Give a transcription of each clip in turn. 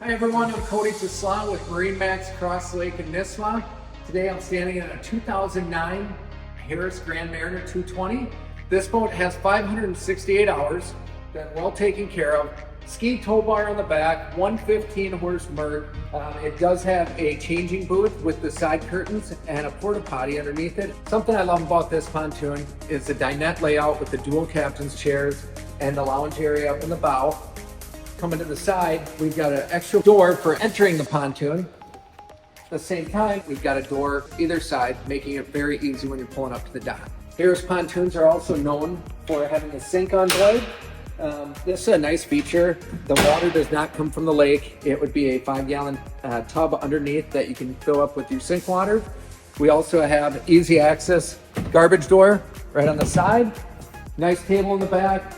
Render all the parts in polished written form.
Hi everyone, I'm Cody Tesla with MarineMax Crosslake in Nisswa. Today I'm standing in a 2009 Harris Grand Mariner 220. This boat has 568 hours, been well taken care of. Ski tow bar on the back, 115 horse Merc. It does have a changing booth with the side curtains and a porta potty underneath it. Something I love about this pontoon is the dinette layout with the dual captain's chairs and the lounge area up in the bow. Coming to the side, we've got an extra door for entering the pontoon. At the same time, we've got a door either side, making it very easy when you're pulling up to the dock. Harris pontoons are also known for having a sink on board. This is a nice feature. The water does not come from the lake. It would be a 5-gallon tub underneath that you can fill up with your sink water. We also have easy access garbage door right on the side. Nice table in the back.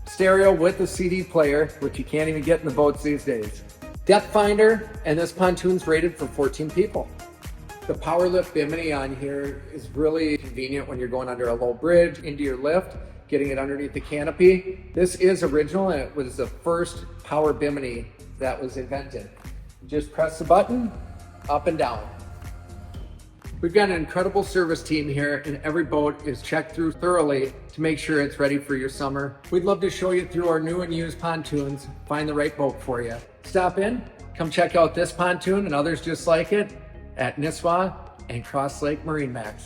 Stereo with a CD player, which you can't even get in the boats these days. Depth finder, and this pontoon's rated for 14 people. The power lift bimini on here is really convenient when you're going under a low bridge into your lift, getting it underneath the canopy. This is original, and it was the first power bimini that was invented. Just press the button, up and down. We've got an incredible service team here, and every boat is checked through thoroughly to make sure it's ready for your summer. We'd love to show you through our new and used pontoons, find the right boat for you. Stop in, come check out this pontoon and others just like it at Nisswa and Crosslake MarineMax.